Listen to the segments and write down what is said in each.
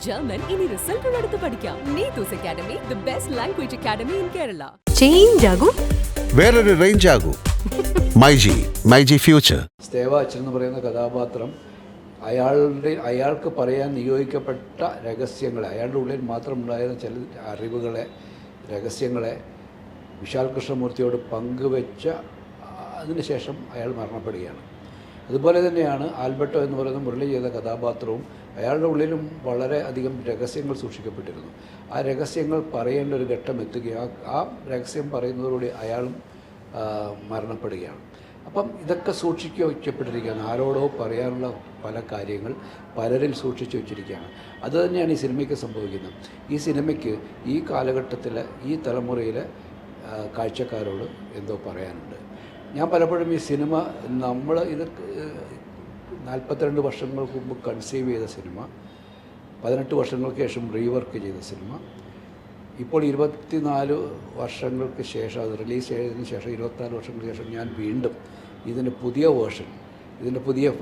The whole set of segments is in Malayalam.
ജർമ്മൻ ഇനി റിസൾട്ടുകൾ എടുത്ത് പഠിക്കാം. Neethu's academy, the best language academy in Kerala. Change ആകൂ, വേറൊരു റേഞ്ച് ആകൂ. മൈജി ഫ്യൂച്ചർ. സ്തേവ അച്ഛൻ എന്ന് പറയുന്ന കഥാപാത്രം അയാൾക്ക് പറയാൻ നിയോഗിക്കപ്പെട്ട രഹസ്യങ്ങളെ, അയാളുടെ ഉള്ളിൽ മാത്രം ഉണ്ടായിരുന്ന ചില അറിവുകളെ, രഹസ്യങ്ങളെ വിശാൽ കൃഷ്ണമൂർത്തിയോട് പങ്കുവെച്ച അതിനുശേഷം അയാൾ മരണപ്പെടുകയാണ്. അതുപോലെ തന്നെയാണ് ആൽബർട്ടോ എന്ന് പറയുന്ന മുരളി ചെയ്ത കഥാപാത്രവും. അയാളുടെ ഉള്ളിലും വളരെ അധികം രഹസ്യങ്ങൾ സൂക്ഷിക്കപ്പെട്ടിരുന്നു. ആ രഹസ്യങ്ങൾ പറയേണ്ട ഒരു ഘട്ടം എത്തുകയും ആ രഹസ്യം പറയുന്നതോടുകൂടി അയാളും മരണപ്പെടുകയാണ്. അപ്പം ഇതൊക്കെ സൂക്ഷിച്ച് വയ്ക്കപ്പെട്ടിരിക്കുകയാണ്. ആരോടോ പറയാനുള്ള പല കാര്യങ്ങൾ പലരിൽ സൂക്ഷിച്ചു വച്ചിരിക്കുകയാണ്. അതുതന്നെയാണ് ഈ സിനിമയ്ക്ക് സംഭവിക്കുന്നത്. ഈ സിനിമയ്ക്ക് ഈ കാലഘട്ടത്തിൽ ഈ തലമുറയിലെ കാഴ്ചക്കാരോട് എന്തോ പറയാനുണ്ട്. ഞാൻ പലപ്പോഴും ഈ സിനിമ ഇത് 42 വർഷങ്ങൾക്ക് മുമ്പ് കൺസീവ് ചെയ്ത സിനിമ, 18 വർഷങ്ങൾക്ക് ശേഷം റീവർക്ക് ചെയ്ത സിനിമ, ഇപ്പോൾ 24 വർഷങ്ങൾക്ക് ശേഷം, അത് റിലീസ് ചെയ്തതിന് ശേഷം 24 വർഷങ്ങൾക്ക് ശേഷം ഞാൻ വീണ്ടും ഇതിൻ്റെ പുതിയ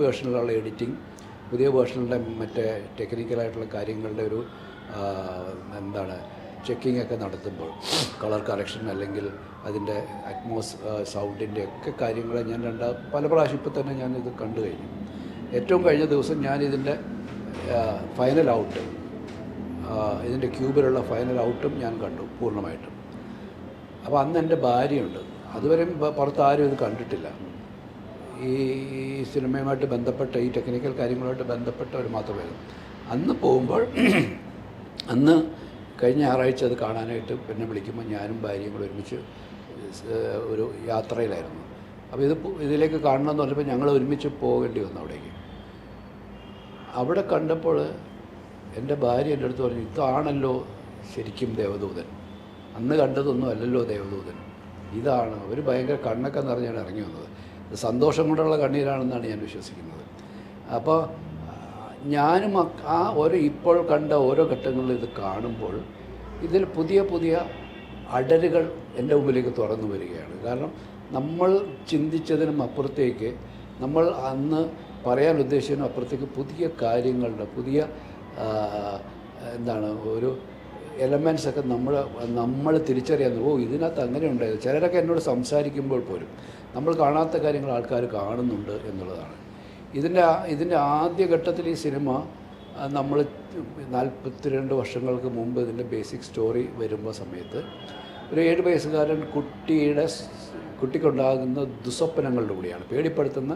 വേർഷനിലുള്ള എഡിറ്റിംഗ്, പുതിയ വേർഷനിലെ മറ്റേ ടെക്നിക്കലായിട്ടുള്ള കാര്യങ്ങളുടെ ഒരു ചെക്കിംഗ് ഒക്കെ നടത്തുമ്പോൾ, കളർ കറക്ഷൻ അല്ലെങ്കിൽ അതിൻ്റെ സൗണ്ടിൻ്റെ ഒക്കെ കാര്യങ്ങൾ ഞാൻ പല പ്രാവശ്യം ഇപ്പോൾ തന്നെ ഞാനിത് കണ്ടു കഴിഞ്ഞു. ഏറ്റവും കഴിഞ്ഞ ദിവസം ഞാനിതിൻ്റെ ഫൈനൽ ഔട്ട്, ഇതിൻ്റെ ക്യൂബിലുള്ള ഫൈനൽ ഔട്ടും ഞാൻ കണ്ടു പൂർണ്ണമായിട്ടും. അപ്പോൾ അന്ന് എൻ്റെ ഭാര്യയുണ്ട്. അതുവരെയും പുറത്ത് ആരും ഇത് കണ്ടിട്ടില്ല. ഈ സിനിമയുമായിട്ട് ബന്ധപ്പെട്ട ഈ ടെക്നിക്കൽ കാര്യങ്ങളുമായിട്ട് ബന്ധപ്പെട്ടവർ മാത്രമേ. അന്ന് പോകുമ്പോൾ അന്ന് കഴിഞ്ഞ ഞായറാഴ്ച അത് കാണാനായിട്ട് എന്നെ വിളിക്കുമ്പോൾ ഞാനും ഭാര്യയും കൂടെ ഒരുമിച്ച് ഒരു യാത്രയിലായിരുന്നു. അപ്പോൾ ഇതിലേക്ക് കാണണമെന്ന് പറഞ്ഞപ്പോൾ ഞങ്ങൾ ഒരുമിച്ച് പോകേണ്ടി വന്നു അവിടേക്ക്. അവിടെ കണ്ടപ്പോൾ എൻ്റെ ഭാര്യ എൻ്റെ അടുത്ത് പറഞ്ഞു, ഇതാണല്ലോ ശരിക്കും ദേവദൂതൻ, അന്ന് കണ്ടതൊന്നും അല്ലല്ലോ ദേവദൂതൻ, ഇതാണ്. അവർ ഭയങ്കര കണ്ണൊക്കെ നിറഞ്ഞാണ് ഇറങ്ങി വന്നത്. ഇത് സന്തോഷം കൊണ്ടുള്ള കണ്ണീരാണെന്നാണ് ഞാൻ വിശ്വസിക്കുന്നത്. അപ്പോൾ ഞാനും ഇപ്പോൾ കണ്ട ഓരോ ഘട്ടങ്ങളിലും ഇത് കാണുമ്പോൾ ഇതിൽ പുതിയ അടരുകൾ എൻ്റെ മുമ്പിലേക്ക് തുറന്നു വരികയാണ്. കാരണം നമ്മൾ ചിന്തിച്ചതിനും അപ്പുറത്തേക്ക്, നമ്മൾ അന്ന് പറയാൻ ഉദ്ദേശിച്ചതിനും അപ്പുറത്തേക്ക് പുതിയ കാര്യങ്ങളുടെ ഒരു എലമെൻറ്റ്സൊക്കെ നമ്മൾ തിരിച്ചറിയാൻ, ഇതിനകത്ത് അങ്ങനെ ഉണ്ടായത്. ചിലരൊക്കെ എന്നോട് സംസാരിക്കുമ്പോൾ പോലും നമ്മൾ കാണാത്ത കാര്യങ്ങൾ ആൾക്കാർ കാണുന്നുണ്ട് എന്നുള്ളതാണ്. ഇതിൻ്റെ ആദ്യഘട്ടത്തിൽ ഈ സിനിമ നമ്മൾ 42 വർഷങ്ങൾക്ക് മുമ്പ് ഇതിൻ്റെ ബേസിക് സ്റ്റോറി വരുമ്പോൾ സമയത്ത് ഒരു 7 വയസ്സുകാരൻ കുട്ടിക്കുണ്ടാകുന്ന ദുസ്വപ്നങ്ങളിലൂടെയാണ്, പേടിപ്പെടുത്തുന്ന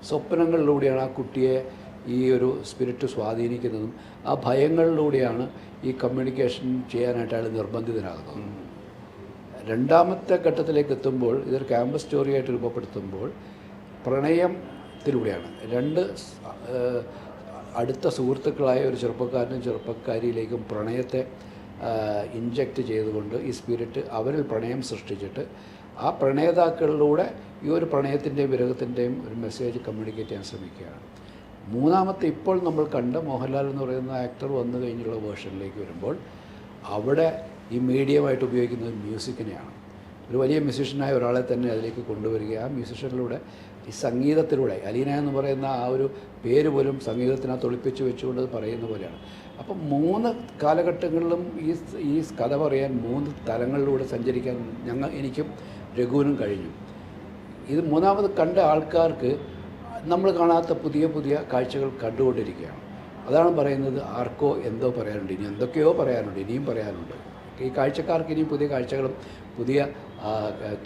സ്വപ്നങ്ങളിലൂടെയാണ് ആ കുട്ടിയെ ഈ ഒരു സ്പിരിറ്റ് സ്വാധീനിക്കുന്നതും ആ ഭയങ്ങളിലൂടെയാണ് ഈ കമ്മ്യൂണിക്കേഷൻ ചെയ്യാനായിട്ട് അയാൾ നിർബന്ധിതനാകുന്നത്. രണ്ടാമത്തെ ഘട്ടത്തിലേക്ക് എത്തുമ്പോൾ, ഇതൊരു ക്യാമ്പസ് സ്റ്റോറിയായിട്ട് രൂപപ്പെടുത്തുമ്പോൾ പ്രണയത്തിലൂടെയാണ് 2 അടുത്ത സുഹൃത്തുക്കളായ ഒരു ചെറുപ്പക്കാരനും ചെറുപ്പക്കാരിയിലേക്കും പ്രണയത്തെ ഇൻജക്റ്റ് ചെയ്തുകൊണ്ട് ഈ സ്പിരിറ്റ് അവരിൽ പ്രണയം സൃഷ്ടിച്ചിട്ട് ആ പ്രണയതാക്കളിലൂടെ ഈ ഒരു പ്രണയത്തിൻ്റെയും വിരഹത്തിൻ്റെയും ഒരു മെസ്സേജ് കമ്മ്യൂണിക്കേറ്റ് ചെയ്യാൻ ശ്രമിക്കുകയാണ്. മൂന്നാമത്തെ ഇപ്പോൾ നമ്മൾ കണ്ട മോഹൻലാൽ എന്ന് പറയുന്ന ആക്ടർ വന്നു കഴിഞ്ഞുള്ള വേർഷനിലേക്ക് വരുമ്പോൾ അവിടെ ഈ മീഡിയമായിട്ട് ഉപയോഗിക്കുന്നത് മ്യൂസിക്കിനെയാണ്. ഒരു വലിയ മ്യൂസിഷ്യനായ ഒരാളെ തന്നെ അതിലേക്ക് കൊണ്ടുവരിക, ആ മ്യൂസിഷ്യനിലൂടെ ഈ സംഗീതത്തിലൂടെ, അലീന എന്ന് പറയുന്ന ആ ഒരു പേര് പോലും സംഗീതത്തിനകത്ത് ഒളിപ്പിച്ച് വെച്ചുകൊണ്ട് പറയുന്ന പോലെയാണ്. അപ്പം 3 കാലഘട്ടങ്ങളിലും ഈ കഥ പറയാൻ 3 തലങ്ങളിലൂടെ സഞ്ചരിക്കാൻ എനിക്കും രഘുവിനും കഴിഞ്ഞു. ഇത് മൂന്നാമത് കണ്ട ആൾക്കാർക്ക് നമ്മൾ കാണാത്ത പുതിയ കാഴ്ചകൾ കണ്ടുകൊണ്ടിരിക്കുകയാണ്. അതാണ് പറയുന്നത്, ആർക്കോ എന്തോ പറയാനുണ്ട്, ഇനി എന്തൊക്കെയോ പറയാനുണ്ട്, ഇനിയും പറയാനുണ്ട്. ഈ കാഴ്ചക്കാർക്ക് ഇനിയും പുതിയ കാഴ്ചകളും പുതിയ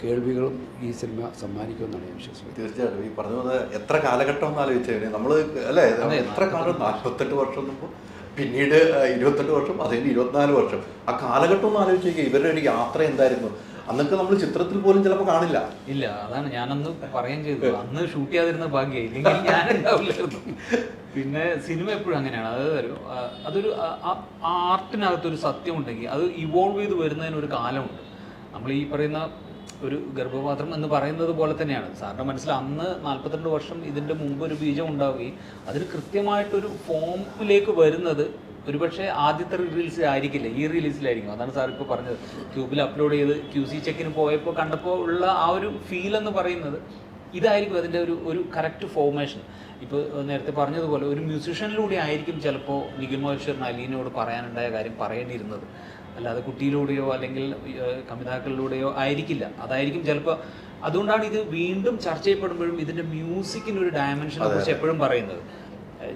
കേൾവികളും ഈ സിനിമ സമ്മാനിക്കുമെന്നാണ് ഞാൻ വിശ്വസിക്കുന്നത്. തീർച്ചയായിട്ടും ഈ പറഞ്ഞ പോലെ എത്ര കാലഘട്ടം എന്ന് ആലോചിച്ചു നമ്മൾ അല്ലേ, എത്ര കാലം, 48 വർഷം മുമ്പ്, പിന്നീട് 28 വർഷം, അതിന് 24 വർഷം. ആ കാലഘട്ടം ഒന്ന് ആലോചിക്കുക. ഇവരുടെ ഒരു യാത്ര എന്തായിരുന്നു അന്നൊക്കെ നമ്മൾ ചിത്രത്തിൽ പോലും ചിലപ്പോൾ കാണില്ല. ഇല്ല, അതാണ് ഞാനന്ന് പറയാൻ ചെയ്തത്. അന്ന് ഷൂട്ട് ചെയ്യാതിരുന്ന ഭാഗ്യം, ഇല്ലെങ്കിൽ ഞാൻ ഉണ്ടാവില്ലായിരുന്നു. പിന്നെ സിനിമ എപ്പോഴും അങ്ങനെയാണ്. അതൊരു ആർട്ടിനകത്തൊരു സത്യം ഉണ്ടെങ്കിൽ അത് ഇവോൾവ് ചെയ്ത് വരുന്നതിനൊരു കാലമുണ്ട്. നമ്മൾ ഈ പറയുന്ന ഒരു ഗർഭപാത്രം എന്ന് പറയുന്നത് പോലെ തന്നെയാണ്. സാറിൻ്റെ മനസ്സിൽ അന്ന് 42 വർഷം ഇതിൻ്റെ മുമ്പ് ഒരു ബീജം ഉണ്ടാവുകയും അതിന് കൃത്യമായിട്ടൊരു ഫോമിലേക്ക് വരുന്നത് ഒരുപക്ഷെ ആദ്യത്തെ റിലീസിലായിരിക്കില്ല, ഈ റിലീസിലായിരിക്കും. അതാണ് സാർ ഇപ്പോൾ പറഞ്ഞത്. ക്യൂബിൽ അപ്ലോഡ് ചെയ്ത് QC ചെക്കിന് പോയപ്പോൾ കണ്ടപ്പോൾ ഉള്ള ആ ഒരു ഫീൽ എന്ന് പറയുന്നത് ഇതായിരിക്കും അതിൻ്റെ ഒരു കറക്റ്റ് ഫോർമേഷൻ. ഇപ്പോൾ നേരത്തെ പറഞ്ഞതുപോലെ ഒരു മ്യൂസിഷ്യനിലൂടെ ആയിരിക്കും ചിലപ്പോൾ നിഖിൽ മഹേശ്വരൻ അലീനോട് പറയാനുണ്ടായ കാര്യം പറയേണ്ടിയിരുന്നത്, അല്ലാതെ കുട്ടിയിലൂടെയോ അല്ലെങ്കിൽ കവിതാക്കളിലൂടെയോ ആയിരിക്കില്ല. അതായിരിക്കും ചിലപ്പോൾ. അതുകൊണ്ടാണ് ഇത് വീണ്ടും ചർച്ച ചെയ്യപ്പെടുമ്പോഴും ഇതിൻ്റെ മ്യൂസിക്കിനൊരു ഡയമെൻഷനെ കുറിച്ച് എപ്പോഴും പറയുന്നത്.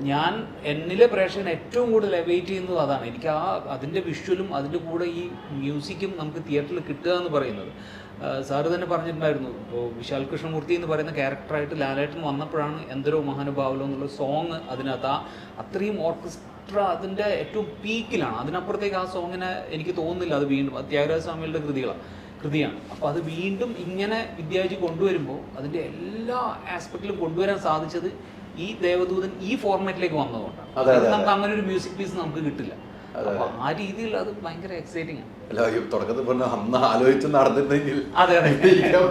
ഞാൻ എന്നിലെ പ്രേക്ഷകൻ ഏറ്റവും കൂടുതൽ എവൈറ്റ് ചെയ്യുന്നത് അതാണ്. എനിക്ക് അതിൻ്റെ വിഷ്വലും അതിൻ്റെ കൂടെ ഈ മ്യൂസിക്കും നമുക്ക് തിയേറ്ററിൽ കിട്ടുക എന്ന് പറയുന്നത്. സാറ് തന്നെ പറഞ്ഞിട്ടുണ്ടായിരുന്നു, ഇപ്പോൾ വിശാൽ കൃഷ്ണമൂർത്തി എന്ന് പറയുന്ന ക്യാരക്ടറായിട്ട് ലാലേട്ടൻ വന്നപ്പോഴാണ് എന്തരോ മഹാനുഭാവലോ എന്നുള്ള സോങ് അതിനകത്ത് അത്രയും ഓർക്കസ്ട്ര അതിൻ്റെ ഏറ്റവും പീക്കിലാണ്. അതിനപ്പുറത്തേക്ക് ആ സോങ്ങിനെ എനിക്ക് തോന്നുന്നില്ല അത് വീണ്ടും ത്യാഗരാജ സ്വാമികളുടെ കൃതിയാണ്. അപ്പോൾ അത് വീണ്ടും ഇങ്ങനെ വിദ്യാജി കൊണ്ടുവരുമ്പോൾ അതിൻ്റെ എല്ലാ ആസ്പെക്റ്റിലും കൊണ്ടുവരാൻ സാധിച്ചത് ഈ ദേവദൂതൻ ഈ ഫോർമാറ്റിലേക്ക് വന്നതുകൊണ്ടാണ്. നമുക്ക് അങ്ങനെ ഒരു മ്യൂസിക് പീസ് നമുക്ക് കിട്ടില്ല. അപ്പൊ ആ രീതിയിൽ അത് ഭയങ്കര എക്സൈറ്റിംഗ് ആണ്. അല്ല, ഈ തുടക്കത്തിൽ പറഞ്ഞ അന്ന് ആലോചിച്ച് നടന്നിരുന്നെങ്കിൽ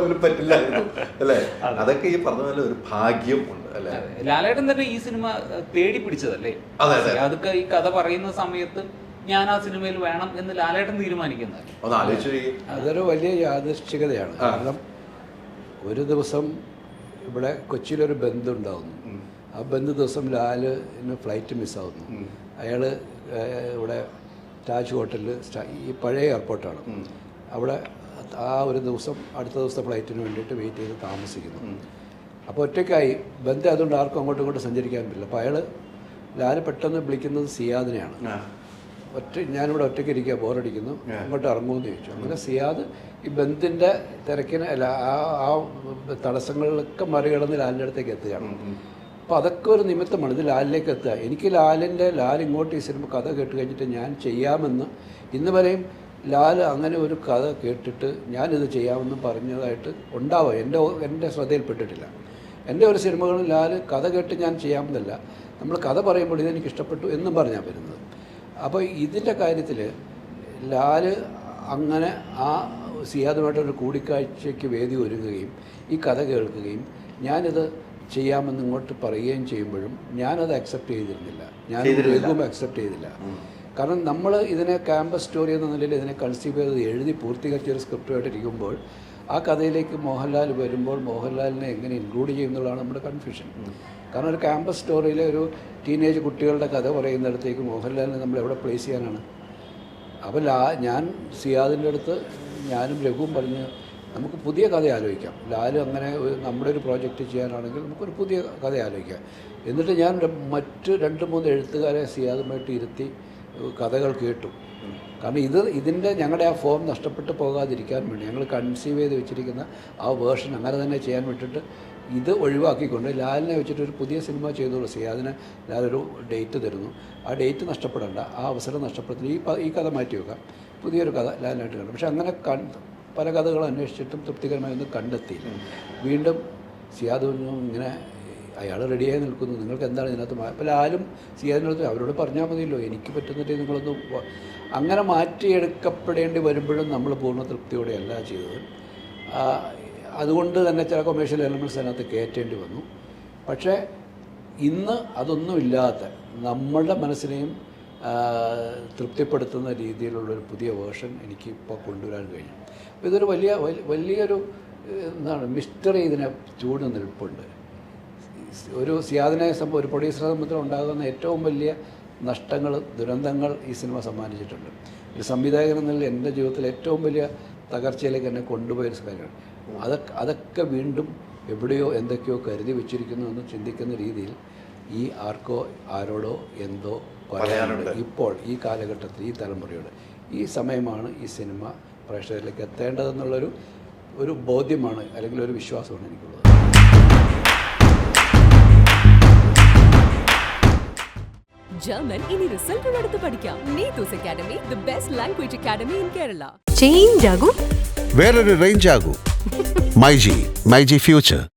പോലും പറ്റില്ലായിരുന്നു അല്ലേ? അതൊക്കെ ഈ പറഞ്ഞ പോലെ ഒരു ഭാഗ്യം ഉണ്ട് അല്ലേ? ലാലേട്ടൻ തന്നെ ഈ സിനിമ തേടി പിടിച്ചതല്ലേ? അതൊക്കെ ഈ കഥ പറയുന്ന സമയത്ത് ഞാൻ ആ സിനിമയിൽ വേണം എന്ന് ലാലേട്ടൻ തീരുമാനിക്കുന്നത്. അതൊരു വലിയ യാദൃശ്ചികതയാണ്. കാരണം ഒരു ദിവസം ഇവിടെ കൊച്ചിയിലൊരു ബന്ധുണ്ടാവുന്നു. ആ ബന്ധു ദിവസം ലാലിന് ഫ്ലൈറ്റ് മിസ്സാവുന്നു. അയാൾ ഇവിടെ താജ് ഹോട്ടലിൽ ഈ പഴയ എയർപോർട്ടാണ് അവിടെ ആ ഒരു ദിവസം അടുത്ത ദിവസത്തെ ഫ്ലൈറ്റിന് വേണ്ടിയിട്ട് വെയിറ്റ് ചെയ്ത് താമസിക്കുന്നു. അപ്പോൾ ഒറ്റയ്ക്കായി ബന്ധം, അതുകൊണ്ട് ആർക്കും അങ്ങോട്ടും ഇങ്ങോട്ടും സഞ്ചരിക്കാൻ പറ്റില്ല. അപ്പോൾ ലാൽ പെട്ടെന്ന് വിളിക്കുന്നത് സിയാദിനെയാണ്. ഞാനിവിടെ ഒറ്റയ്ക്ക് ഇരിക്കുക, ബോറടിക്കുന്നു, അങ്ങോട്ട് ഇറങ്ങുമെന്ന് ചോദിച്ചു. അങ്ങനെ സിയാദ് ഈ ബന്ധിൻ്റെ തിരക്കിന് അല്ല ആ തടസ്സങ്ങളിലൊക്കെ മറികടന്ന് ലാലിൻ്റെ അടുത്തേക്ക് എത്തുകയാണ്. അപ്പോൾ അതൊക്കെ ഒരു നിമിത്തമാണ് ഇത് ലാലിലേക്ക് എത്തുക. എനിക്ക് ലാൽ ഇങ്ങോട്ട് ഈ സിനിമ കഥ കേട്ട് കഴിഞ്ഞിട്ട് ഞാൻ ചെയ്യാമെന്ന് ഇന്ന് വരെയും ലാൽ അങ്ങനെ ഒരു കഥ കേട്ടിട്ട് ഞാനിത് ചെയ്യാമെന്ന് പറഞ്ഞതായിട്ട് ഉണ്ടാവുക എൻ്റെ ശ്രദ്ധയിൽപ്പെട്ടിട്ടില്ല. എൻ്റെ ഒരു സിനിമകളിൽ ലാൽ കഥ കേട്ട് ഞാൻ ചെയ്യാമെന്നല്ല, നമ്മൾ കഥ പറയുമ്പോൾ ഇതെനിക്ക് ഇഷ്ടപ്പെട്ടു എന്നും പറഞ്ഞാൽ വരുന്നത്. അപ്പോൾ ഇതിൻ്റെ കാര്യത്തിൽ ലാൽ അങ്ങനെ ആ സിയാദുമായിട്ടൊരു കൂടിക്കാഴ്ചയ്ക്ക് വേദി ഒരുങ്ങുകയും ഈ കഥ കേൾക്കുകയും ഞാനിത് ചെയ്യാമെന്ന് ഇങ്ങോട്ട് പറയുകയും ചെയ്യുമ്പോഴും ഞാനത് അക്സെപ്റ്റ് ചെയ്തിരുന്നില്ല. ഞാൻ രഘുവും അക്സെപ്റ്റ് ചെയ്തില്ല. കാരണം നമ്മൾ ഇതിനെ ക്യാമ്പസ് സ്റ്റോറി എന്ന നിലയിൽ ഇതിനെ കൺസീവ് ചെയ്ത് എഴുതി പൂർത്തീകരിച്ചൊരു സ്ക്രിപ്റ്റുമായിട്ടിരിക്കുമ്പോൾ ആ കഥയിലേക്ക് മോഹൻലാൽ വരുമ്പോൾ മോഹൻലാലിനെ എങ്ങനെ ഇൻക്ലൂഡ് ചെയ്യുന്നതാണ് നമ്മുടെ കൺഫ്യൂഷൻ. കാരണം ഒരു ക്യാമ്പസ് സ്റ്റോറിയിലെ ഒരു ടീനേജ് കുട്ടികളുടെ കഥ പറയുന്നിടത്തേക്ക് മോഹൻലാലിനെ നമ്മൾ എവിടെ പ്ലേസ് ചെയ്യാനാണ്? അപ്പോൾ ഞാൻ സിയാദിൻ്റെ അടുത്ത് ഞാനും രഘുവും പറഞ്ഞ് നമുക്ക് പുതിയ കഥ ആലോചിക്കാം. ലാൽ അങ്ങനെ നമ്മുടെ ഒരു പ്രോജക്റ്റ് ചെയ്യാനാണെങ്കിൽ നമുക്കൊരു പുതിയ കഥ ആലോചിക്കാം. എന്നിട്ട് ഞാൻ മറ്റ് 2-3 എഴുത്തുകാരെ സിയാദുമായിട്ട് ഇരുത്തി കഥകൾ കേട്ടു. കാരണം ഇതിൻ്റെ ഞങ്ങളുടെ ആ ഫോം നഷ്ടപ്പെട്ടു പോകാതിരിക്കാൻ വേണ്ടി ഞങ്ങൾ കൺസീവ് ചെയ്ത് വെച്ചിരിക്കുന്ന ആ വേർഷൻ അങ്ങനെ തന്നെ ചെയ്യാൻ വിട്ടിട്ട് ഇത് ഒഴിവാക്കിക്കൊണ്ട് ലാലിനെ വെച്ചിട്ട് ഒരു പുതിയ സിനിമ ചെയ്തോളൂ. സിയാദിന് ലാലൊരു ഡേറ്റ് തരുന്നു, ആ ഡേറ്റ് നഷ്ടപ്പെടേണ്ട, ആ അവസരം നഷ്ടപ്പെടുത്തില്ല, ഈ കഥ മാറ്റി വെക്കാം, പുതിയൊരു കഥ ലാലിനായിട്ട് കണ്ടു. പക്ഷെ അങ്ങനെ പല കഥകളും അന്വേഷിച്ചിട്ടും തൃപ്തികരമായി ഒന്നും കണ്ടെത്തിയില്ല. വീണ്ടും സിയാദൊന്നും ഇങ്ങനെ അയാൾ റെഡിയായി നിൽക്കുന്നു, നിങ്ങൾക്ക് എന്താണ് ഇതിനകത്ത് അപ്പോൾ ലാലും സിയാദിനടുത്ത് അവരോട് പറഞ്ഞാൽ മതിയല്ലോ, എനിക്ക് പറ്റുന്നിട്ട് നിങ്ങളൊന്നും അങ്ങനെ മാറ്റിയെടുക്കപ്പെടേണ്ടി വരുമ്പോഴും നമ്മൾ പൂർണ്ണ തൃപ്തിയോടെയല്ല ചെയ്തത്. അതുകൊണ്ട് തന്നെ ചില കൊമേഴ്ഷ്യൽ എലമെൻറ്റ്സ് അതിനകത്ത് കയറ്റേണ്ടി വന്നു. പക്ഷേ ഇന്ന് അതൊന്നുമില്ലാത്ത നമ്മളുടെ മനസ്സിനെയും തൃപ്തിപ്പെടുത്തുന്ന രീതിയിലുള്ളൊരു പുതിയ വേർഷൻ എനിക്കിപ്പോൾ കൊണ്ടുവരാൻ കഴിഞ്ഞു. അപ്പോൾ ഇതൊരു വലിയൊരു എന്താണ് മിസ്റ്ററി ഇതിനെ ചൂട് നിൽപ്പുണ്ട്. ഒരു സിയാദിനെ ഒരു പ്രൊഡ്യൂസറെ സംബന്ധിച്ച് ഉണ്ടാകുന്ന ഏറ്റവും വലിയ നഷ്ടങ്ങൾ, ദുരന്തങ്ങൾ ഈ സിനിമ സമ്മാനിച്ചിട്ടുണ്ട്. ഒരു സംവിധായകൻ എന്നുള്ള എൻ്റെ ജീവിതത്തിൽ ഏറ്റവും വലിയ തകർച്ചയിലേക്ക് എന്നെ കൊണ്ടുപോയൊരു കാര്യമാണ്. അതൊക്കെ വീണ്ടും എവിടെയോ എന്തൊക്കെയോ കരുതി വെച്ചിരിക്കുന്നു എന്ന് ചിന്തിക്കുന്ന രീതിയിൽ ഈ ആർക്കോ ആരോടോ എന്തോ പറയാനുണ്ട്. ഇപ്പോൾ ഈ കാലഘട്ടത്തിൽ ഈ തലമുറയോട് ഈ സമയമാണ് ഈ സിനിമ പ്രേക്ഷകരിലേക്ക് എത്തേണ്ടതെന്നുള്ളൊരു ബോധ്യമാണ്, അല്ലെങ്കിൽ ഒരു വിശ്വാസമാണ് എനിക്കുള്ളത്. ജർമ്മൻ ഇനി റിസൾട്ടുകൾ എടുത്ത് പഠിക്കാം. Neethu's academy, the best language academy in Kerala. വേറൊരു റേഞ്ച് ആകൂ. മൈജി ഫ്യൂച്ചർ.